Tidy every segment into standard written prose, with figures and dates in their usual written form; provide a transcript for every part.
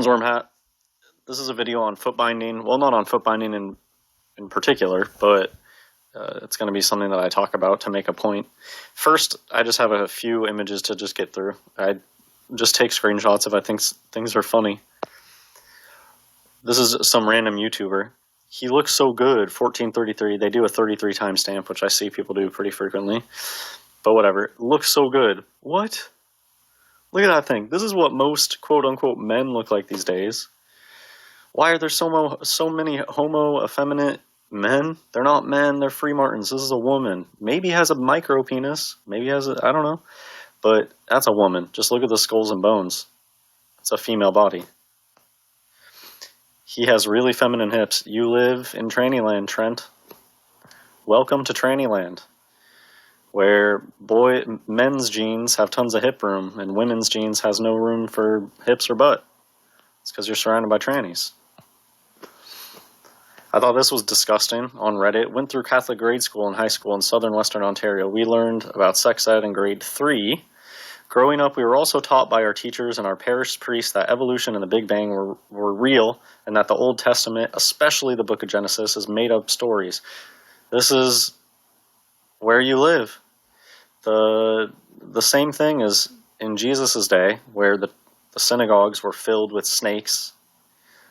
Wormhat. This is a video on foot binding. Well, not on foot binding in particular, but it's going to be something that I talk about to make a point. First, I just have a few images to just get through. I just take screenshots if I think things are funny. This is some random YouTuber. He looks so good, 1433. They do a 33 timestamp, which I see people do pretty frequently. But whatever. Looks so good. What? Look at that thing. This is what most quote-unquote men look like these days. Why are there so many homo effeminate men? They're not men, they're free martins. This is a woman. Maybe has a micro penis. Maybe has a, I don't know. But that's a woman. Just look at the skulls and bones. It's a female body. He has really feminine hips. You live in tranny land, Trent. Welcome to tranny land, where men's jeans have tons of hip room and women's jeans has no room for hips or butt. It's because you're surrounded by trannies. I thought this was disgusting on Reddit. Went through Catholic grade school and high school in southern Western Ontario. We learned about sex ed in grade 3. Growing up, we were also taught by our teachers and our parish priests that evolution and the Big Bang were real, and that the Old Testament, especially the book of Genesis, is made up stories. This is where you live. The same thing as in Jesus' day, where the synagogues were filled with snakes.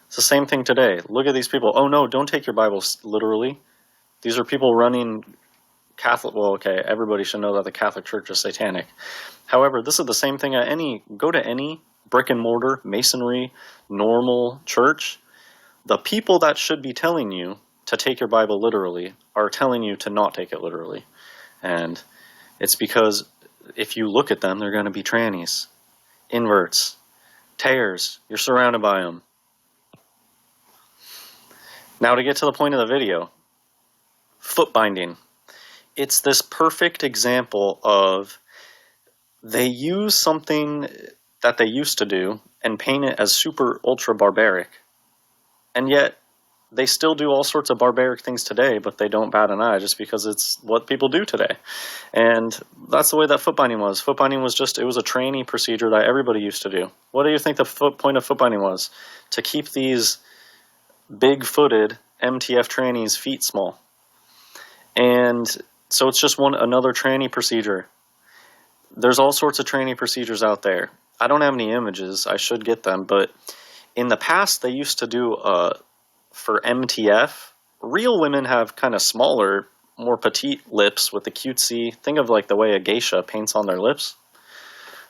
It's the same thing today. Look at these people. Oh no, don't take your Bibles literally. These are people running Catholic. Well, okay, everybody should know that the Catholic Church is satanic. However, this is the same thing at go to any brick and mortar, masonry, normal church. The people that should be telling you to take your Bible literally are telling you to not take it literally. And it's because if you look at them, they're going to be trannies, inverts, tears. You're surrounded by them. Now to get to the point of the video, foot binding. It's this perfect example of they use something that they used to do and paint it as super ultra barbaric. And yet they still do all sorts of barbaric things today, but they don't bat an eye just because it's what people do today. And that's the way that foot binding was. Foot binding was it was a tranny procedure that everybody used to do. What do you think the point of foot binding was? To keep these big-footed MTF trannies' feet small. And so it's just another tranny procedure. There's all sorts of tranny procedures out there. I don't have any images. I should get them. But in the past, they used to do, for MTF, real women have kind of smaller, more petite lips with the cutesy. Think of like the way a geisha paints on their lips.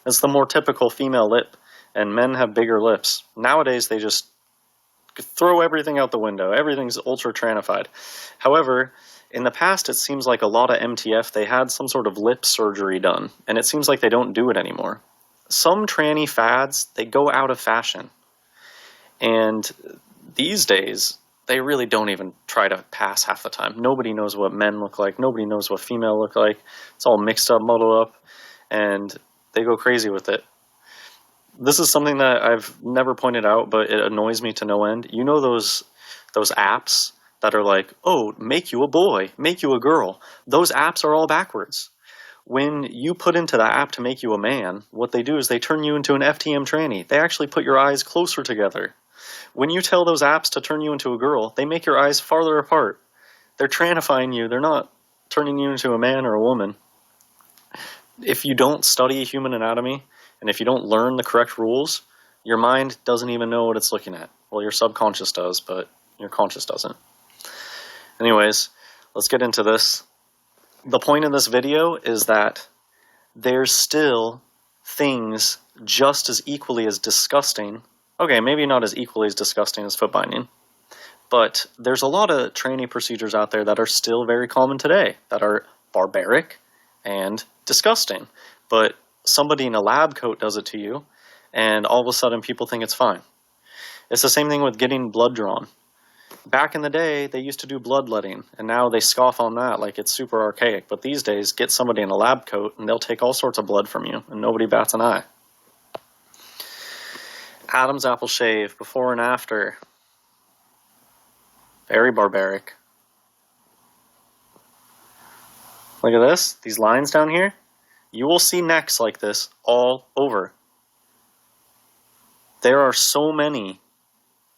It's the more typical female lip. And men have bigger lips. Nowadays, they just throw everything out the window. Everything's ultra trannified. However, in the past, it seems like a lot of MTF, they had some sort of lip surgery done, and it seems like they don't do it anymore. Some tranny fads, they go out of fashion. And these days, they really don't even try to pass half the time. Nobody knows what men look like. Nobody knows what female look like. It's all mixed up, muddled up, and they go crazy with it. This is something that I've never pointed out, but it annoys me to no end. You know those apps that are like, oh, make you a boy, make you a girl. Those apps are all backwards. When you put into the app to make you a man, what they do is they turn you into an FTM tranny. They actually put your eyes closer together. When you tell those apps to turn you into a girl, they make your eyes farther apart. They're tranifying you. They're not turning you into a man or a woman. If you don't study human anatomy, and if you don't learn the correct rules, your mind doesn't even know what it's looking at. Well, your subconscious does, but your conscious doesn't. Anyways, let's get into this. The point of this video is that there's still things just as equally as disgusting. Okay, maybe not as equally as disgusting as foot binding, but there's a lot of tranny procedures out there that are still very common today that are barbaric and disgusting. But somebody in a lab coat does it to you, and all of a sudden people think it's fine. It's the same thing with getting blood drawn. Back in the day, they used to do bloodletting, and now they scoff on that like it's super archaic. But these days, get somebody in a lab coat, and they'll take all sorts of blood from you, and nobody bats an eye. Adam's apple shave, before and after. Very barbaric. Look at this, these lines down here. You will see necks like this all over. There are so many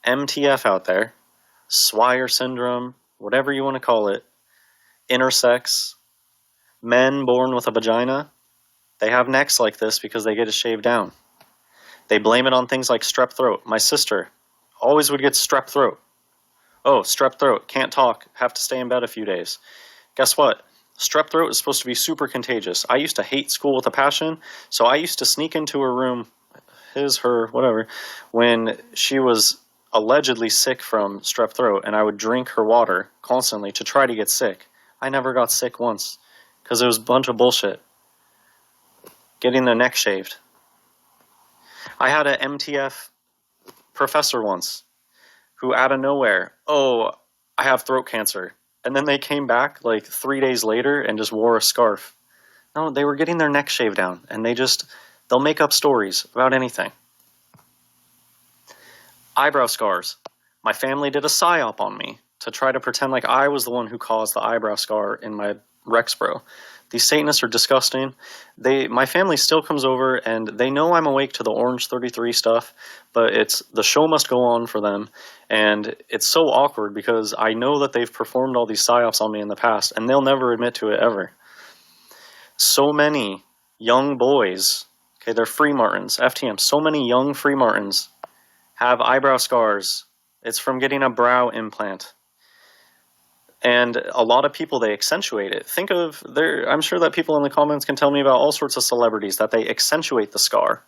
MTF out there, Swire syndrome, whatever you want to call it, intersex, men born with a vagina, they have necks like this because they get it shaved down. They blame it on things like strep throat. My sister always would get strep throat. Oh, strep throat, can't talk, have to stay in bed a few days. Guess what? Strep throat is supposed to be super contagious. I used to hate school with a passion, so I used to sneak into her room, his, her, whatever, when she was allegedly sick from strep throat, and I would drink her water constantly to try to get sick. I never got sick once, because it was a bunch of bullshit. Getting their neck shaved. I had an MTF professor once who out of nowhere, oh, I have throat cancer. And then they came back like 3 days later and just wore a scarf. No, they were getting their neck shaved down, and they'll make up stories about anything. Eyebrow scars. My family did a psyop on me to try to pretend like I was the one who caused the eyebrow scar in my Rexbro. These Satanists are disgusting. My family still comes over, and they know I'm awake to the Orange 33 stuff, but the show must go on for them, and it's so awkward because I know that they've performed all these psyops on me in the past, and they'll never admit to it ever. So many young boys, okay, they're free martins, FTM, so many young free martins have eyebrow scars. It's from getting a brow implant. And a lot of people, they accentuate it. I'm sure that people in the comments can tell me about all sorts of celebrities that they accentuate the scar.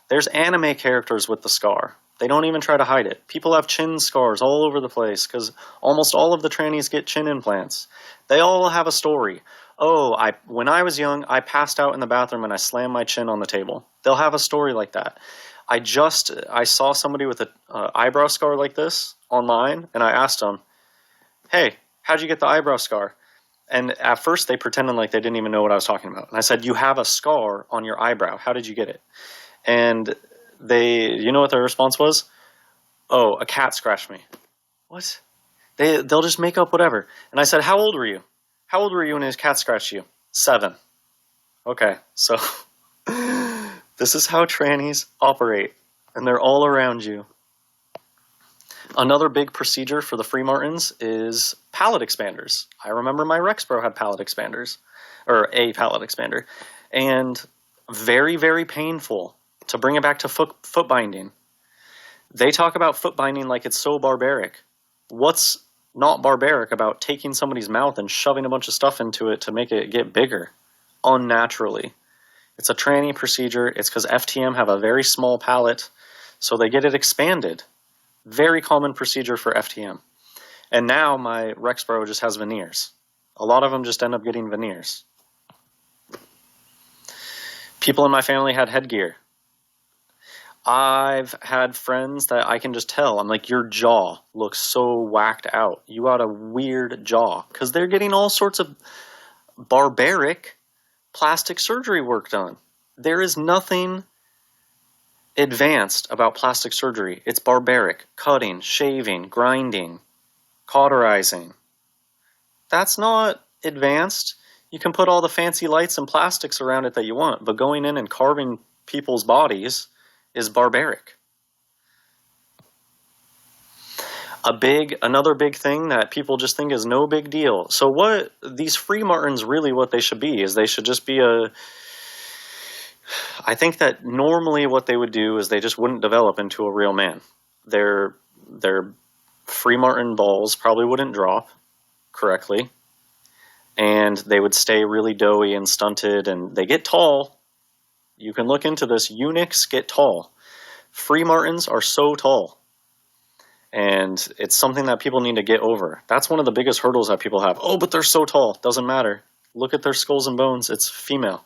There's anime characters with the scar. They don't even try to hide it. People have chin scars all over the place because almost all of the trannies get chin implants. They all have a story. Oh, when I was young, I passed out in the bathroom and I slammed my chin on the table. They'll have a story like that. I saw somebody with an eyebrow scar like this online, and I asked them, hey, how'd you get the eyebrow scar? And at first they pretended like they didn't even know what I was talking about. And I said, you have a scar on your eyebrow. How did you get it? And you know what their response was? Oh, a cat scratched me. What? They'll just make up whatever. And I said, how old were you? How old were you when his cat scratched you? 7. Okay, so this is how trannies operate. And they're all around you. Another big procedure for the free martins is palate expanders. I remember my Rexbro had palate expanders, or a palate expander, and very, very painful. To bring it back to foot binding, they talk about foot binding like it's so barbaric. What's not barbaric about taking somebody's mouth and shoving a bunch of stuff into it to make it get bigger unnaturally? It's a tranny procedure. It's because FTM have a very small palate, so they get it expanded. Very common procedure for FTM. And now my Rexbro just has veneers. A lot of them just end up getting veneers. People in my family had headgear. I've had friends that I can just tell, I'm like, your jaw looks so whacked out. You got a weird jaw. Because they're getting all sorts of barbaric plastic surgery work done. There is nothing advanced about plastic surgery. It's barbaric. Cutting, shaving, grinding, cauterizing. That's not advanced. You can put all the fancy lights and plastics around it that you want, but going in and carving people's bodies is barbaric. Another big thing that people just think is no big deal. So what these free martins really, what they should be is they should just be I think that normally what they would do is they just wouldn't develop into a real man. Their free martin balls probably wouldn't drop correctly, and they would stay really doughy and stunted, and they get tall. You can look into this. Eunuchs get tall. Free martins are so tall, and it's something that people need to get over. That's one of the biggest hurdles that people have. Oh, but they're so tall. Doesn't matter. Look at their skulls and bones. It's female.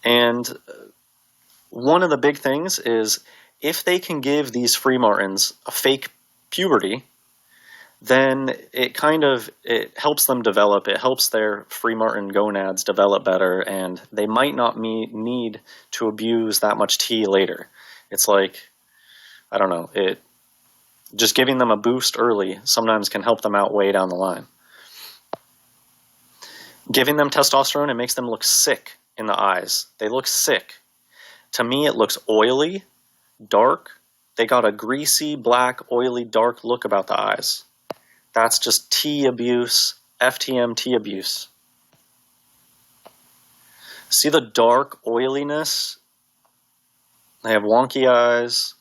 And one of the big things is if they can give these free martins a fake puberty, then it helps them develop. It helps their free martin gonads develop better, and they might not need to abuse that much tea later. It's like, I don't know, just giving them a boost early sometimes can help them out way down the line. Giving them testosterone, it makes them look sick in the eyes. They look sick. To me, it looks oily, dark. They got a greasy, black, oily, dark look about the eyes. That's just T abuse, FTM T abuse. See the dark oiliness? They have wonky eyes.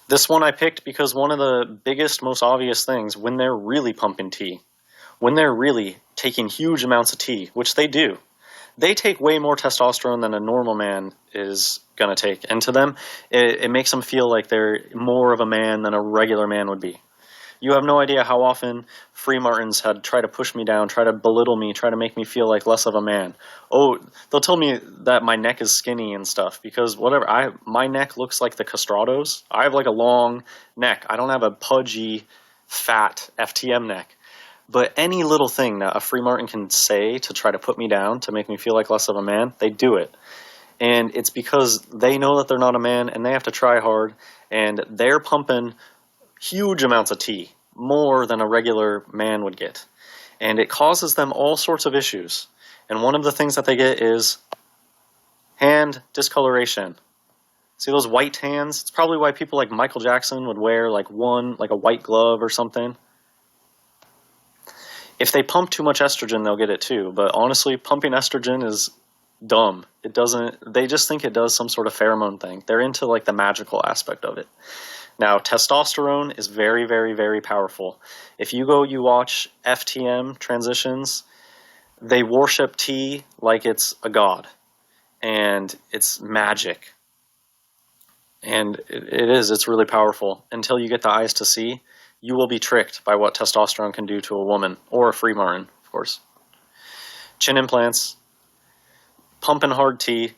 This one I picked because one of the biggest, most obvious things, when they're really pumping T, when they're really taking huge amounts of T, which they do, they take way more testosterone than a normal man is going to take. And to them, it makes them feel like they're more of a man than a regular man would be. You have no idea how often free martins had tried to push me down, try to belittle me, try to make me feel like less of a man. Oh, they'll tell me that my neck is skinny and stuff because whatever, my neck looks like the castrados. I have like a long neck. I don't have a pudgy, fat FTM neck. But any little thing that a free martin can say to try to put me down, to make me feel like less of a man, they do it. And it's because they know that they're not a man and they have to try hard, and they're pumping huge amounts of T, more than a regular man would get. And it causes them all sorts of issues. And one of the things that they get is hand discoloration. See those white hands? It's probably why people like Michael Jackson would wear like a white glove or something. If they pump too much estrogen, they'll get it too. But honestly, pumping estrogen is dumb. It doesn't, they just think it does some sort of pheromone thing. They're into like the magical aspect of it. Now, testosterone is very, very, very powerful. If you watch FTM transitions, they worship T like it's a god. And it's magic. And it's really powerful. Until you get the eyes to see, you will be tricked by what testosterone can do to a woman, or a free martin, of course. Chin implants, pumping hard T,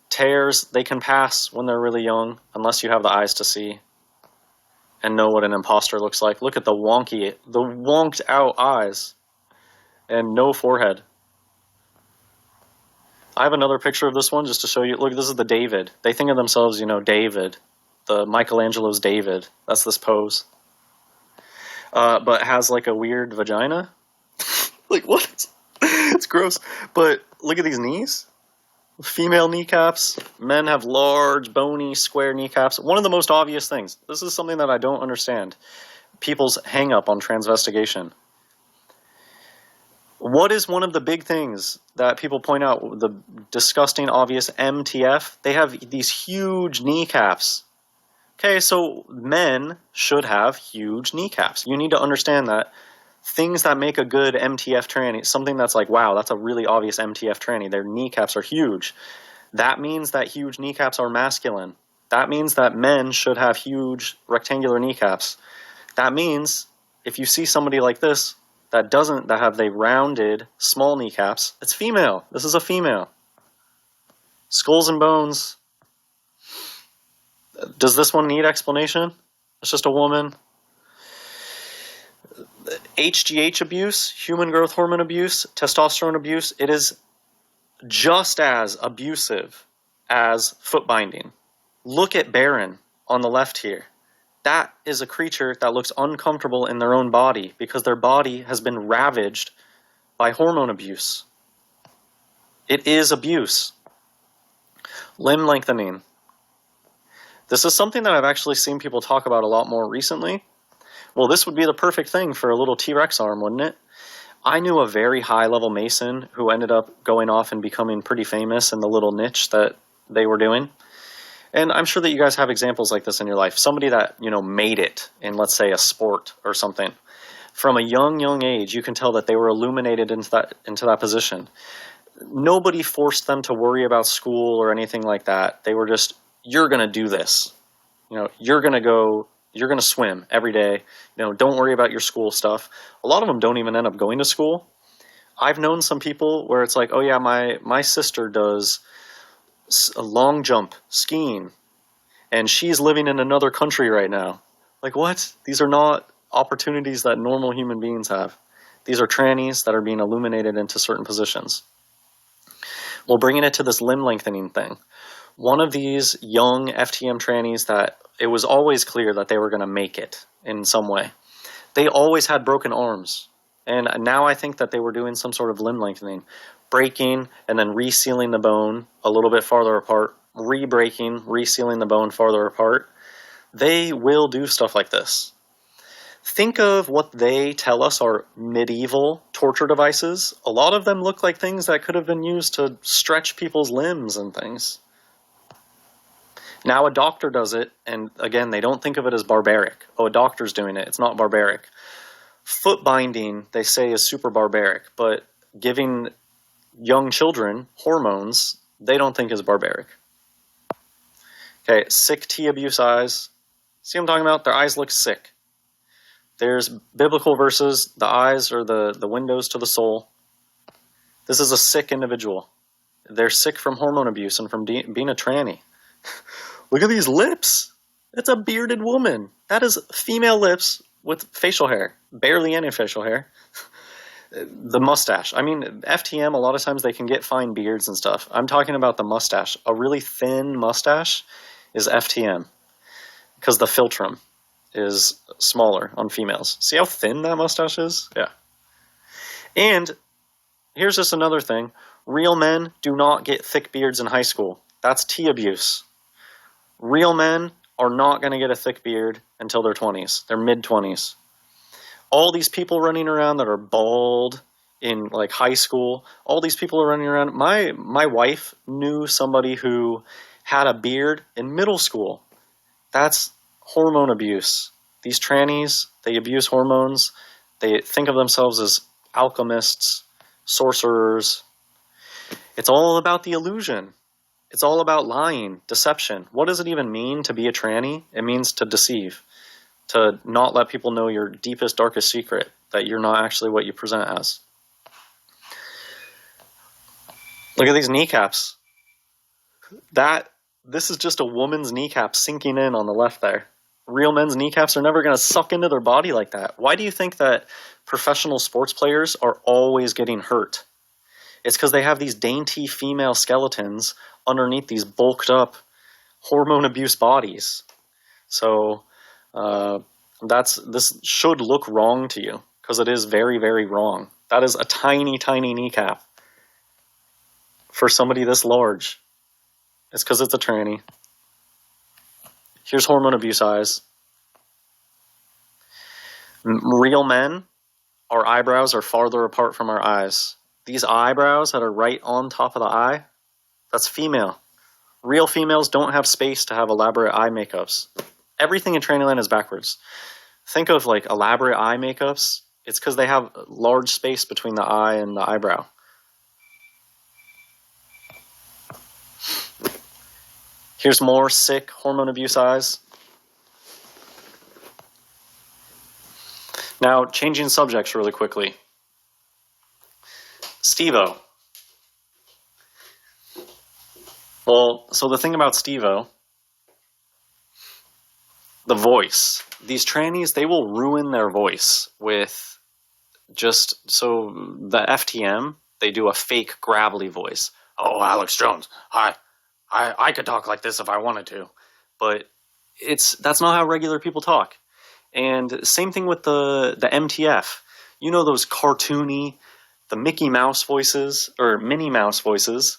tears, they can pass when they're really young, unless you have the eyes to see and know what an imposter looks like. Look at the wonked out eyes, and no forehead. I have another picture of this one just to show you. Look, this is the David. They think of themselves, David. The Michelangelo's David. That's this pose. But has like a weird vagina. Like, what? It's gross. But look at these knees. Female kneecaps. Men have large, bony, square kneecaps. One of the most obvious things. This is something that I don't understand. People's hang up on transvestigation. What is one of the big things that people point out? The disgusting, obvious MTF. They have these huge kneecaps. Okay, so men should have huge kneecaps. You need to understand that things that make a good MTF tranny, something that's like, wow, that's a really obvious MTF tranny, their kneecaps are huge. That means that huge kneecaps are masculine. That means that men should have huge rectangular kneecaps. That means if you see somebody like this that have the rounded small kneecaps, it's female. This is a female. Skulls and bones. Does this one need explanation? It's just a woman. HGH abuse, human growth hormone abuse, testosterone abuse, it is just as abusive as foot binding. Look at Baron on the left here. That is a creature that looks uncomfortable in their own body because their body has been ravaged by hormone abuse. It is abuse. Limb lengthening. This is something that I've actually seen people talk about a lot more recently. Well, this would be the perfect thing for a little T-Rex arm, wouldn't it? I knew a very high-level Mason who ended up going off and becoming pretty famous in the little niche that they were doing. And I'm sure that you guys have examples like this in your life. Somebody that, made it in, let's say, a sport or something. From a young age, you can tell that they were illuminated into that position. Nobody forced them to worry about school or anything like that. They were just, you're going to do this. You're going to swim every day. Don't worry about your school stuff. A lot of them don't even end up going to school. I've known some people where it's like, oh yeah, my sister does a long jump skiing and she's living in another country right now. Like, what? These are not opportunities that normal human beings have. These are trannies that are being illuminated into certain positions. Well, bringing it to this limb lengthening thing. One of these young FTM trannies that it was always clear that they were going to make it in some way. They always had broken arms. And now I think that they were doing some sort of limb lengthening, breaking and then resealing the bone a little bit farther apart, re-breaking, resealing the bone farther apart, they will do stuff like this. Think of what they tell us are medieval torture devices. A lot of them look like things that could have been used to stretch people's limbs and things. Now a doctor does it, and again, they don't think of it as barbaric. Oh, a doctor's doing it, it's not barbaric. Foot binding, they say, is super barbaric, but giving young children hormones, they don't think is barbaric. Okay, sick T abuse eyes. See what I'm talking about? Their eyes look sick. There's biblical verses, the eyes are the windows to the soul. This is a sick individual. They're sick from hormone abuse and from being a tranny. Look at these lips. It's a bearded woman. That is female lips with facial hair. Barely any facial hair. The mustache. I mean, FTM, a lot of times they can get fine beards and stuff. I'm talking about the mustache. A really thin mustache is FTM because the philtrum is smaller on females. See how thin that mustache is? Yeah. And here's just another thing. Real men do not get thick beards in high school. That's T abuse. Real men are not going to get a thick beard until their 20s. Their mid-20s. All these people running around that are bald in like high school, all these people are running around. My wife knew somebody who had a beard in middle school. That's hormone abuse. These trannies, they abuse hormones. They think of themselves as alchemists, sorcerers. It's all about the illusion. It's all about lying, deception. What does it even mean to be a tranny? It means to deceive, to not let people know your deepest, darkest secret, that you're not actually what you present as. Look at these kneecaps. This is just a woman's kneecap sinking in on the left there. Real men's kneecaps are never going to suck into their body like that. Why do you think that professional sports players are always getting hurt? It's because they have these dainty female skeletons underneath these bulked up hormone abuse bodies. So this should look wrong to you because it is very, very wrong. That is a tiny, tiny kneecap for somebody this large. It's because it's a tranny. Here's hormone abuse eyes. Real men, our eyebrows are farther apart from our eyes. These eyebrows that are right on top of the eye, that's female. Real females don't have space to have elaborate eye makeups. Everything in tranny land is backwards. Think of like elaborate eye makeups. It's because they have large space between the eye and the eyebrow. Here's more sick hormone abuse eyes. Now, changing subjects really quickly. Steve-O. Well, so the thing about Steve-O, the voice. These trannies, they will ruin their voice with so the FTM, they do a fake gravelly voice. Oh, Alex Jones, hi. I could talk like this if I wanted to. But that's not how regular people talk. And same thing with the MTF. You know those cartoony, the Mickey Mouse voices, or Minnie Mouse voices.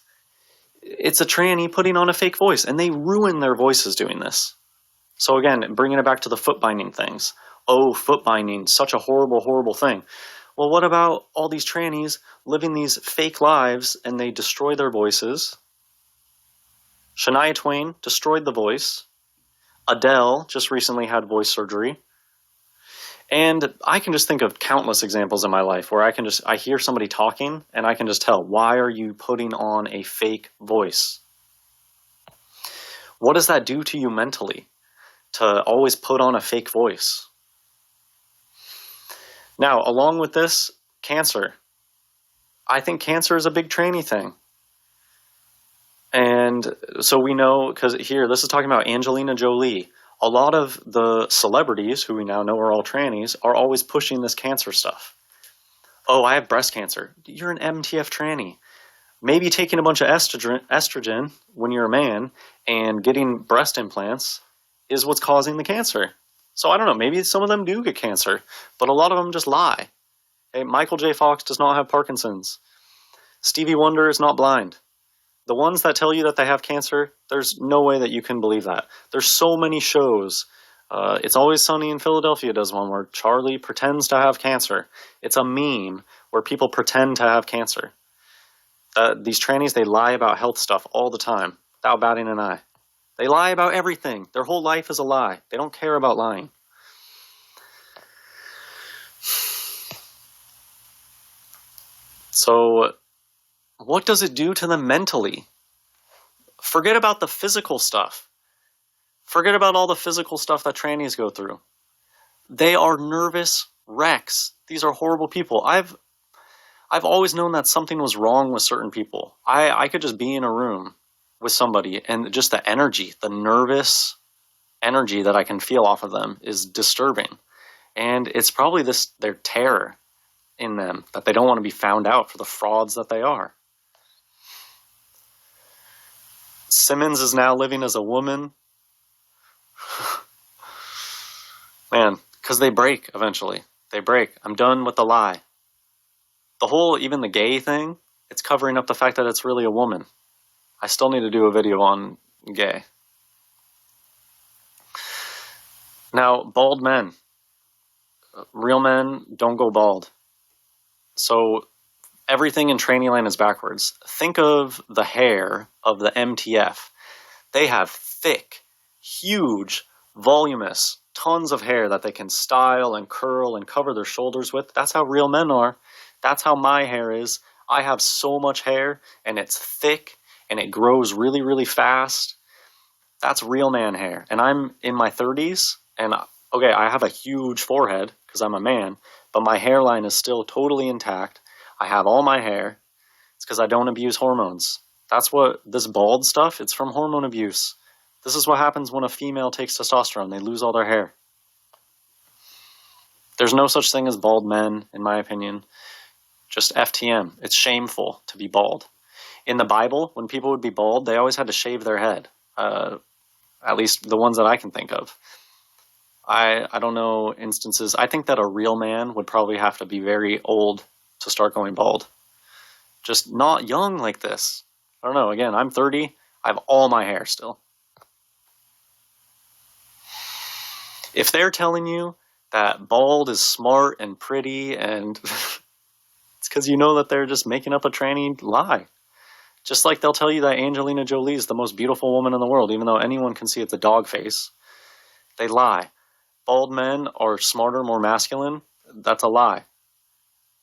It's a tranny putting on a fake voice, and they ruin their voices doing this. So again, bringing it back to the foot binding things. Oh, foot binding, such a horrible, horrible thing. Well, what about all these trannies living these fake lives, and they destroy their voices? Shania Twain destroyed the voice. Adele just recently had voice surgery. And I can just think of countless examples in my life where I hear somebody talking and I can just tell, why are you putting on a fake voice? What does that do to you mentally, to always put on a fake voice? Now, along with this, cancer. I think cancer is a big tranny thing. And so we know, because here, this is talking about Angelina Jolie. A lot of the celebrities, who we now know are all trannies, are always pushing this cancer stuff. Oh, I have breast cancer. You're an MTF tranny. Maybe taking a bunch of estrogen when you're a man and getting breast implants is what's causing the cancer. So I don't know, maybe some of them do get cancer, but a lot of them just lie. Hey, Michael J. Fox does not have Parkinson's. Stevie Wonder is not blind. The ones that tell you that they have cancer, there's no way that you can believe that. There's so many shows. It's Always Sunny in Philadelphia does one where Charlie pretends to have cancer. It's a meme where people pretend to have cancer. These trannies, they lie about health stuff all the time without batting an eye. They lie about everything. Their whole life is a lie. They don't care about lying. So, what does it do to them mentally? Forget about the physical stuff. Forget about all the physical stuff that trannies go through. They are nervous wrecks. These are horrible people. I've always known that something was wrong with certain people. I could just be in a room with somebody and just the energy, the nervous energy that I can feel off of them is disturbing. And it's probably their terror in them that they don't want to be found out for the frauds that they are. Simmons is now living as a woman. Man, because they break eventually. They break. I'm done with the lie. Even the gay thing, it's covering up the fact that it's really a woman. I still need to do a video on gay. Now, bald men. Real men don't go bald. So everything in tranny land is backwards. Think of the hair of the MTF. They have thick, huge, voluminous, tons of hair that they can style and curl and cover their shoulders with. That's how real men are. That's how my hair is. I have so much hair, and it's thick, and it grows really, really fast. That's real man hair. And I'm in my 30s, and okay, I have a huge forehead because I'm a man, but my hairline is still totally intact. I have all my hair. It's because I don't abuse hormones. That's what this bald stuff, it's from hormone abuse. This is what happens when a female takes testosterone. They lose all their hair. There's no such thing as bald men, in my opinion. Just FTM. It's shameful to be bald. In the Bible, when people would be bald, they always had to shave their head. At least the ones that I can think of. I don't know instances. I think that a real man would probably have to be very old to start going bald. Just not young like this. I don't know. Again, I'm 30. I have all my hair still. If they're telling you that bald is smart and pretty and it's because you know that they're just making up a tranny lie. Just like they'll tell you that Angelina Jolie is the most beautiful woman in the world, even though anyone can see it's a dog face. They lie. Bald men are smarter, more masculine. That's a lie.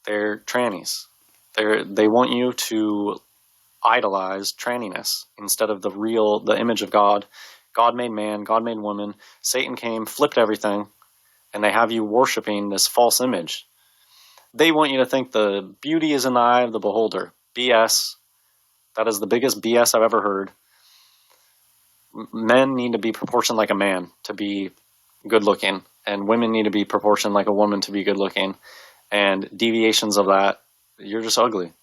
They're trannies. They want you to idolize tranniness instead of the image of God. God made man, God made woman. Satan came, flipped everything, and they have you worshiping this false image. They want you to think the beauty is in the eye of the beholder. BS. That is the biggest BS I've ever heard. Men need to be proportioned like a man to be good looking, and women need to be proportioned like a woman to be good looking. And deviations of that, you're just ugly.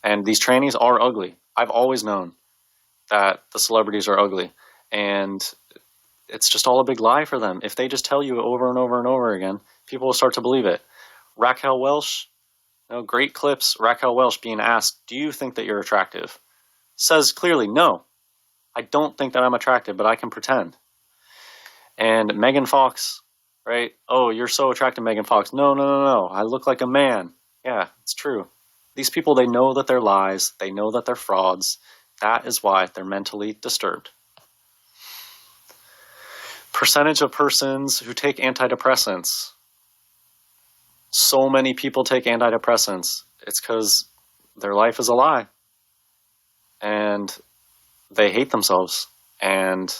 And these trannies are ugly. I've always known that the celebrities are ugly. And it's just all a big lie for them. If they just tell you over and over and over again, people will start to believe it. Raquel Welch, great clips. Raquel Welch being asked, do you think that you're attractive? Says clearly, no. I don't think that I'm attractive, but I can pretend. And Megan Fox, right? Oh, you're so attractive, Megan Fox. No. I look like a man. Yeah, it's true. These people, they know that they're lies. They know that they're frauds. That is why they're mentally disturbed. Percentage of persons who take antidepressants. So many people take antidepressants. It's because their life is a lie. And they hate themselves. And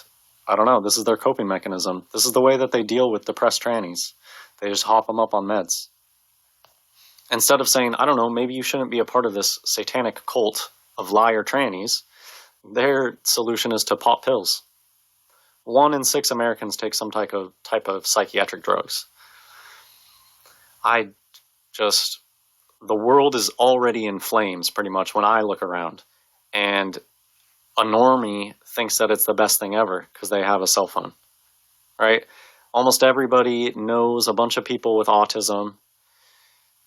I don't know, this is their coping mechanism. This is the way that they deal with depressed trannies. They just hop them up on meds. Instead of saying, I don't know, maybe you shouldn't be a part of this satanic cult of liar trannies, their solution is to pop pills. 1 in 6 Americans take some type of psychiatric drugs. The world is already in flames pretty much when I look around. And a normie thinks that it's the best thing ever because they have a cell phone, right? Almost everybody knows a bunch of people with autism,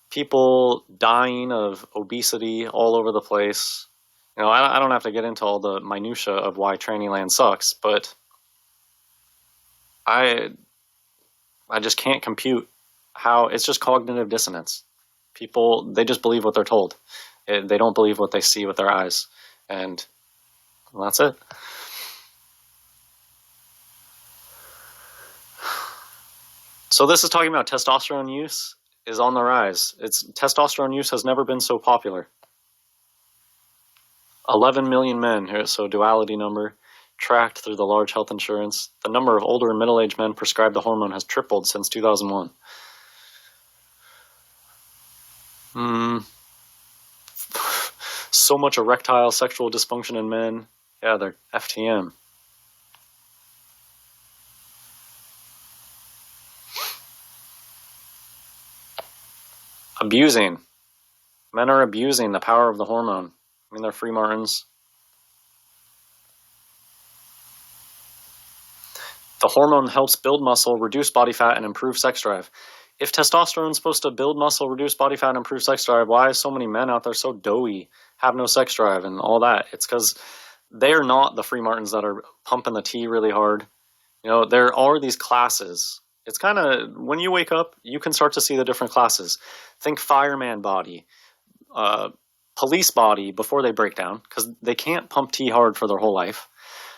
people dying of obesity all over the place. You know, I don't have to get into all the minutia of why tranny land sucks, but I just can't compute how it's just cognitive dissonance. People, they just believe what they're told. They don't believe what they see with their eyes. And well, that's it. So this is talking about testosterone use is on the rise. Testosterone use has never been so popular. 11 million men, so duality number, tracked through the large health insurance. The number of older and middle-aged men prescribed the hormone has tripled since 2001. So much erectile sexual dysfunction in men. Yeah, they're FTM. Abusing. Men are abusing the power of the hormone. I mean, they're free martins. The hormone helps build muscle, reduce body fat, and improve sex drive. If testosterone is supposed to build muscle, reduce body fat, and improve sex drive, why are so many men out there so doughy, have no sex drive, and all that? It's because they're not the free martins that are pumping the T really hard. You know, there are these classes. It's kind of, when you wake up, you can start to see the different classes. Think fireman body, police body before they break down, because they can't pump T hard for their whole life.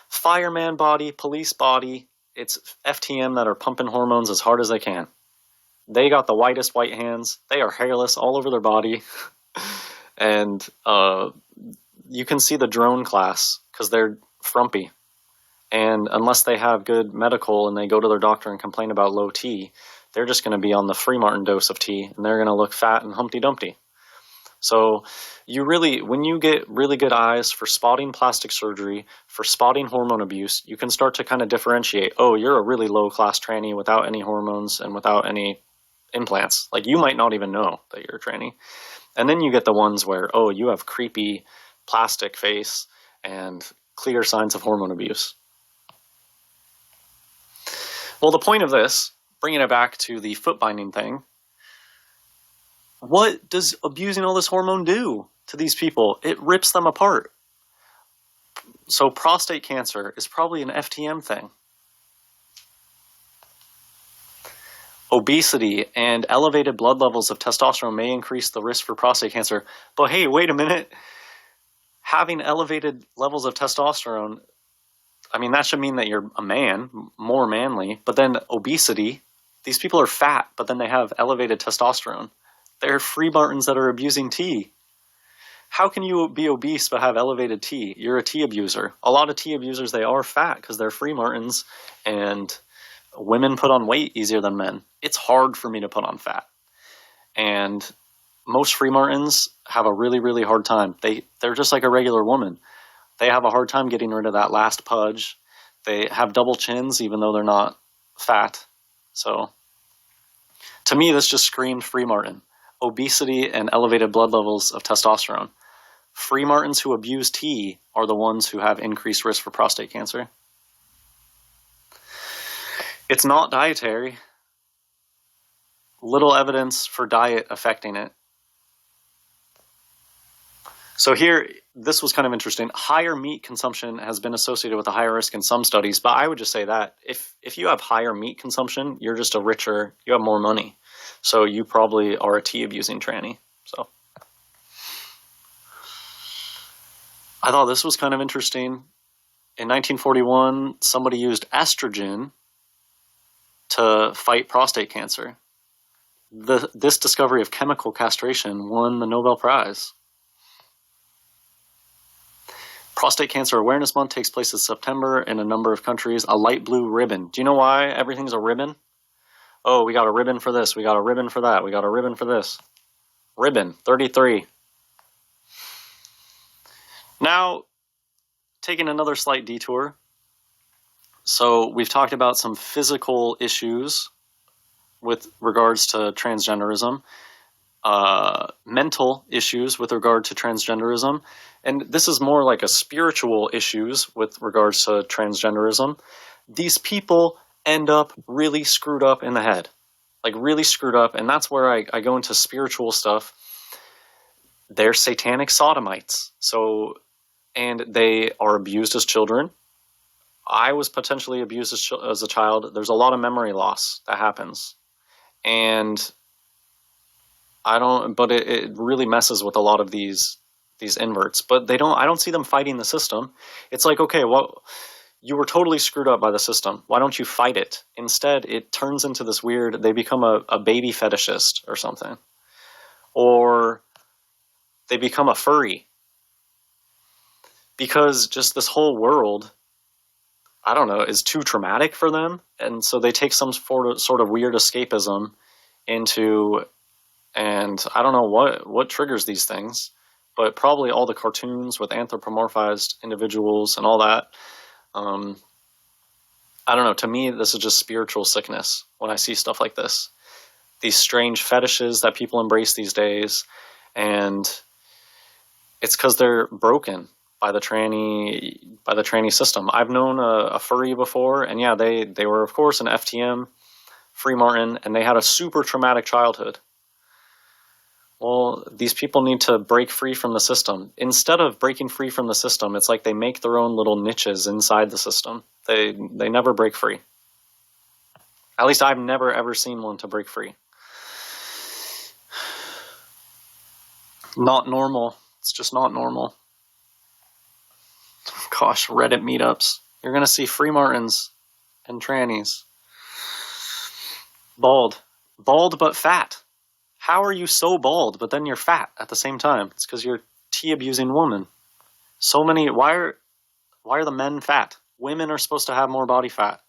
Fireman body, police body, it's FTM that are pumping hormones as hard as they can. They got the whitest white hands. They are hairless all over their body. And you can see the drone class because they're frumpy. And unless they have good medical and they go to their doctor and complain about low T, they're just going to be on the free martin dose of T, and they're going to look fat and Humpty Dumpty. So you really, when you get really good eyes for spotting plastic surgery, for spotting hormone abuse, you can start to kind of differentiate, oh, you're a really low-class tranny without any hormones and without any implants. Like, you might not even know that you're a tranny. And then you get the ones where, oh, you have creepy plastic face and clear signs of hormone abuse. Well, the point of this, bringing it back to the foot binding thing, what does abusing all this hormone do to these people? It rips them apart. So prostate cancer is probably an FTM thing. Obesity and elevated blood levels of testosterone may increase the risk for prostate cancer. But hey, wait a minute. Having elevated levels of testosterone, I mean, that should mean that you're a man, more manly. But then obesity, these people are fat, but then they have elevated testosterone. They're free martins that are abusing T. How can you be obese but have elevated T? You're a T abuser. A lot of T abusers, they are fat because they're free martins, and women put on weight easier than men. It's hard for me to put on fat. And most free martins have a really, really hard time. They're just like a regular woman. They have a hard time getting rid of that last pudge. They have double chins even though they're not fat. So to me, this just screamed free martin. Obesity and elevated blood levels of testosterone. Free martins who abuse T are the ones who have increased risk for prostate cancer. It's not dietary. Little evidence for diet affecting it. So here, this was kind of interesting. Higher meat consumption has been associated with a higher risk in some studies, but I would just say that if you have higher meat consumption, you're just you have more money. So you probably are a T abusing tranny. So I thought this was kind of interesting. In 1941, somebody used estrogen to fight prostate cancer. This discovery of chemical castration won the Nobel Prize. Prostate Cancer Awareness Month takes place in September in a number of countries. A light blue ribbon. Do you know why everything's a ribbon? Oh, we got a ribbon for this. We got a ribbon for that. We got a ribbon for this. Ribbon, 33. Now, taking another slight detour. So we've talked about some physical issues with regards to transgenderism, mental issues with regard to transgenderism, and this is more like a spiritual issues with regards to transgenderism. These people end up really screwed up in the head, like really screwed up, and that's where I go into spiritual stuff. They're satanic sodomites. So and they are abused as children. I was potentially abused as a child. There's a lot of memory loss that happens. And it really messes with a lot of these inverts. But I don't see them fighting the system. It's like, okay, well, you were totally screwed up by the system. Why don't you fight it? Instead, it turns into this weird, they become a baby fetishist or something. Or they become a furry. Because just this whole world, I don't know, is too traumatic for them. And so they take some sort of weird escapism into, and I don't know what triggers these things, but probably all the cartoons with anthropomorphized individuals and all that. I don't know, to me, this is just spiritual sickness when I see stuff like this. These strange fetishes that people embrace these days, and it's because they're broken by the tranny system. I've known a furry before, and yeah, they were, of course, an FTM, free martin, and they had a super traumatic childhood. Well, these people need to break free from the system. Instead of breaking free from the system, it's like they make their own little niches inside the system. They never break free. At least I've never ever seen one to break free. Not normal. It's just not normal. Gosh, Reddit meetups. You're going to see free martins and trannies. Bald. Bald but fat. How are you so bald, but then you're fat at the same time? It's because you're a tea-abusing woman. So many... Why are the men fat? Women are supposed to have more body fat.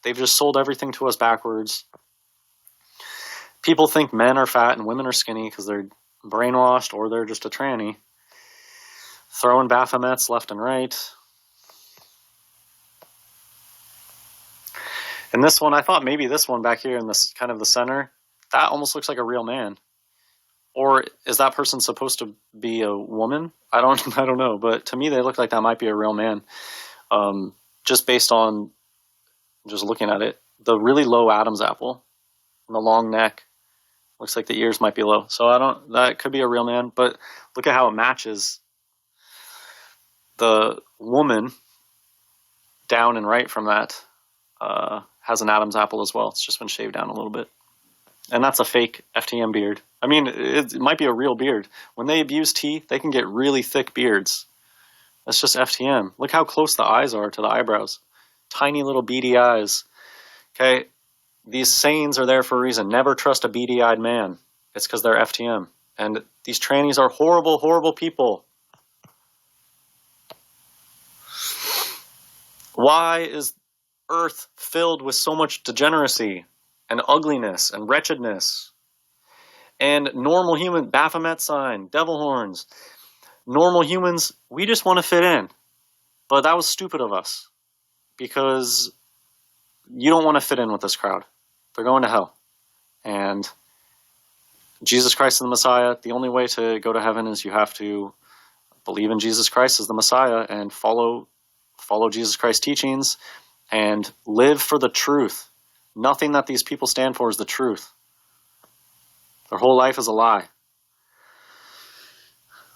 They've just sold everything to us backwards. People think men are fat and women are skinny because they're brainwashed or they're just a tranny. Throwing Baphomets left and right. And this one, I thought maybe this one back here in this kind of the center, that almost looks like a real man. Or is that person supposed to be a woman? I don't know. But to me, they look like that might be a real man. Just based on just looking at it. The really low Adam's apple and the long neck. Looks like the ears might be low. So that could be a real man. But look at how it matches. The woman down and right from that has an Adam's apple as well. It's just been shaved down a little bit. And that's a fake FTM beard. I mean, it might be a real beard. When they abuse tea, they can get really thick beards. That's just FTM. Look how close the eyes are to the eyebrows. Tiny little beady eyes. Okay, these sayings are there for a reason. Never trust a beady-eyed man. It's because they're FTM. And these trannies are horrible, horrible people. Why is Earth filled with so much degeneracy and ugliness and wretchedness? And normal human, Baphomet sign, devil horns. Normal humans, we just want to fit in. But that was stupid of us. Because you don't want to fit in with this crowd. They're going to hell. And Jesus Christ is the Messiah. The only way to go to heaven is you have to believe in Jesus Christ as the Messiah and follow Jesus Christ's teachings and live for the truth. Nothing that these people stand for is the truth. Their whole life is a lie.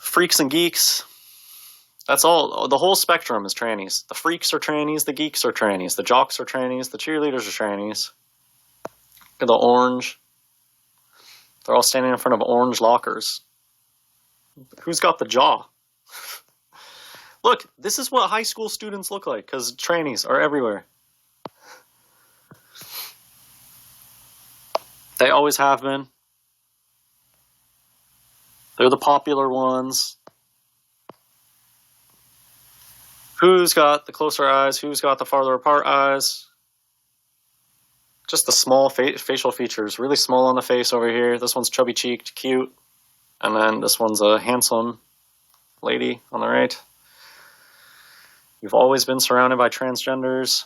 Freaks and geeks. That's all. The whole spectrum is trannies. The freaks are trannies. The geeks are trannies. The jocks are trannies. The cheerleaders are trannies. Look at the orange. They're all standing in front of orange lockers. Who's got the jaw? Look, this is what high school students look like because trannies are everywhere. They always have been. They're the popular ones. Who's got the closer eyes? Who's got the farther apart eyes? Just the small facial features. Really small on the face over here. This one's chubby-cheeked, cute. And then this one's a handsome lady on the right. You've always been surrounded by transgenders.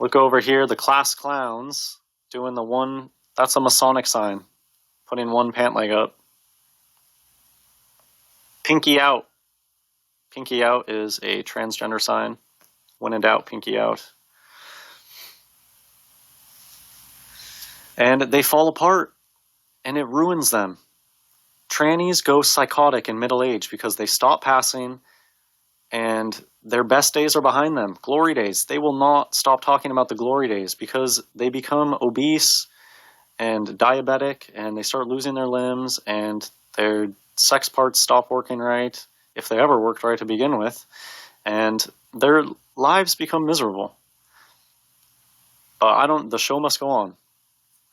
Look over here, the class clowns doing the one. That's a Masonic sign. Putting one pant leg up. Pinky out. Pinky out is a transgender sign. When in doubt, pinky out. And they fall apart, and it ruins them. Trannies go psychotic in middle age because they stop passing and their best days are behind them. Glory days. They will not stop talking about the glory days because they become obese and diabetic, and they start losing their limbs, and their sex parts stop working right, if they ever worked right to begin with, and their lives become miserable. But the show must go on,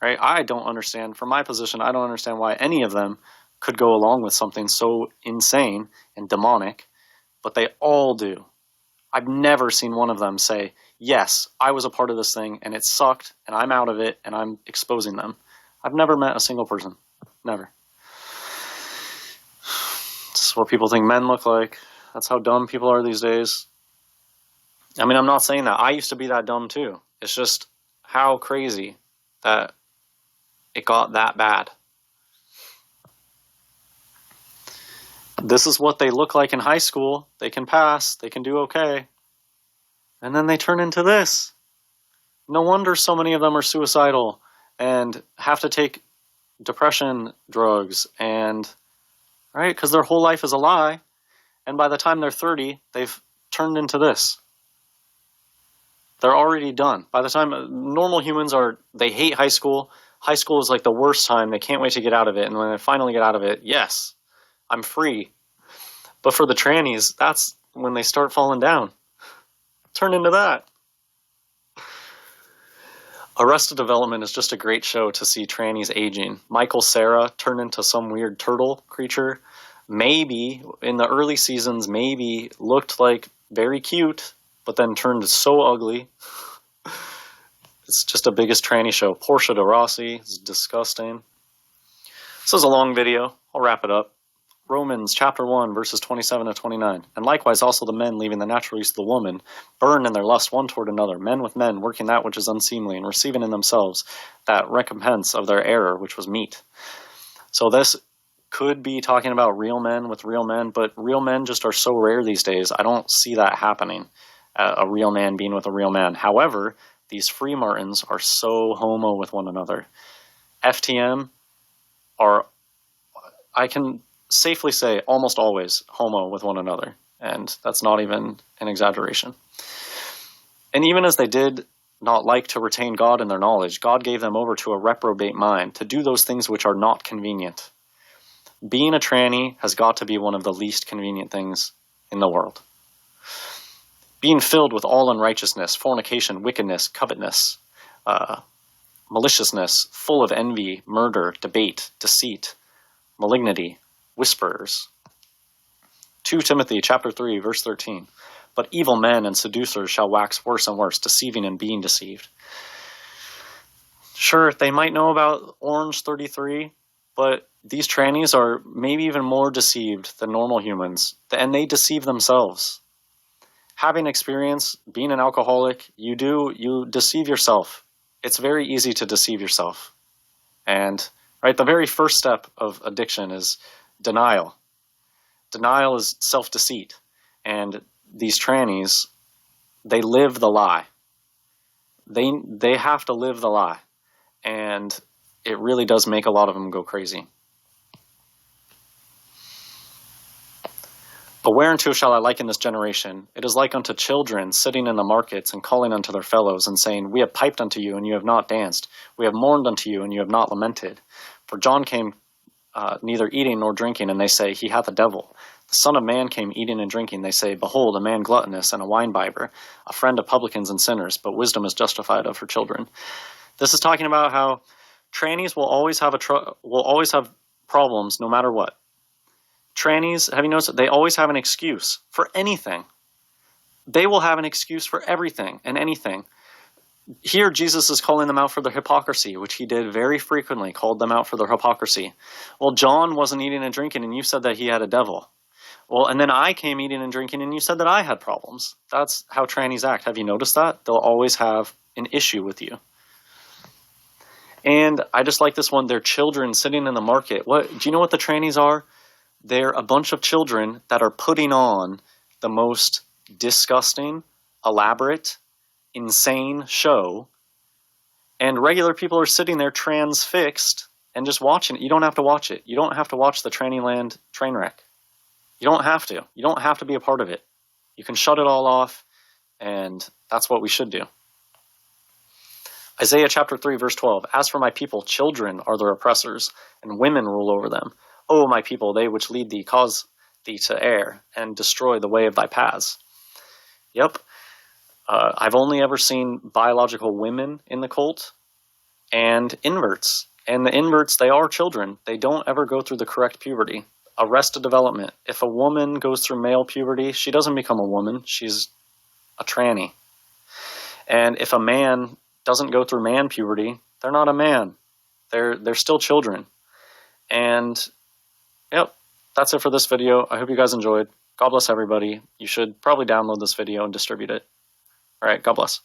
right? I don't understand, from my position, I don't understand why any of them could go along with something so insane and demonic, but they all do. I've never seen one of them say, yes, I was a part of this thing, and it sucked, and I'm out of it, and I'm exposing them. I've never met a single person. Never. This is what people think men look like. That's how dumb people are these days. I mean, I'm not saying that. I used to be that dumb too. It's just how crazy that it got that bad. This is what they look like in high school. They can pass. They can do okay. And then they turn into this. No wonder so many of them are suicidal and have to take depression drugs, and right, because their whole life is a lie, and by the time they're 30, they've turned into this. They're already done. By the time normal humans they hate high school. High school is like the worst time. They can't wait to get out of it, and when they finally get out of it, yes, I'm free. But for the trannies, that's when they start falling down. Turn into that. Arrested Development is just a great show to see trannies aging. Michael Cera turned into some weird turtle creature. Maybe, in the early seasons, maybe looked like very cute, but then turned so ugly. It's just the biggest tranny show. Portia de Rossi is disgusting. This is a long video. I'll wrap it up. Romans chapter 1, verses 27 to 29. And likewise also the men, leaving the natural use of the woman, burn in their lust one toward another, men with men, working that which is unseemly, and receiving in themselves that recompense of their error, which was meat. So this could be talking about real men with real men, but real men just are so rare these days. I don't see that happening, a real man being with a real man. However, these free martins are so homo with one another. FTM are, I can safely say, almost always homo with one another, and that's not even an exaggeration. And even as they did not like to retain God in their knowledge, God gave them over to a reprobate mind to do those things which are not convenient. Being a tranny has got to be one of the least convenient things in the world. Being filled with all unrighteousness, fornication, wickedness, covetousness, maliciousness, full of envy, murder, debate, deceit, malignity, whisperers. 2 Timothy chapter 3, verse 13. But evil men and seducers shall wax worse and worse, deceiving and being deceived. Sure, they might know about Orange 33, but these trannies are maybe even more deceived than normal humans, and they deceive themselves. Having experience, being an alcoholic, you deceive yourself. It's very easy to deceive yourself. And right, the very first step of addiction is denial. Denial is self-deceit. And these trannies, they live the lie. They have to live the lie. And it really does make a lot of them go crazy. But whereunto shall I liken this generation? It is like unto children sitting in the markets and calling unto their fellows and saying, We have piped unto you, and you have not danced. We have mourned unto you, and you have not lamented. For John came neither eating nor drinking, and they say, He hath a devil. The Son of Man came eating and drinking. They say, Behold, a man gluttonous and a winebibber, a friend of publicans and sinners, but wisdom is justified of her children. This is talking about how trannies will always have problems no matter what. Trannies, have you noticed that they always have an excuse for anything? They will have an excuse for everything and anything. Here, Jesus is calling them out for their hypocrisy, which he did very frequently, called them out for their hypocrisy. Well, John wasn't eating and drinking, and you said that he had a devil. Well, and then I came eating and drinking, and you said that I had problems. That's how trannies act. Have you noticed that? They'll always have an issue with you. And I just like this one. They're children sitting in the market. Do you know what the trannies are? They're a bunch of children that are putting on the most disgusting, elaborate, insane show, and regular people are sitting there transfixed and just watching it. You don't have to watch it. You don't have to watch the Trannyland train wreck. You don't have to. You don't have to be a part of it. You can shut it all off, and that's what we should do. Isaiah chapter 3, verse 12. As for my people, children are their oppressors, and women rule over them. O my people, they which lead thee cause thee to err, and destroy the way of thy paths. Yep. I've only ever seen biological women in the cult, and inverts. And the inverts, they are children. They don't ever go through the correct puberty. Arrested development. If a woman goes through male puberty, she doesn't become a woman. She's a tranny. And if a man doesn't go through man puberty, they're not a man. They're still children. And yep, that's it for this video. I hope you guys enjoyed. God bless everybody. You should probably download this video and distribute it. All right, God bless.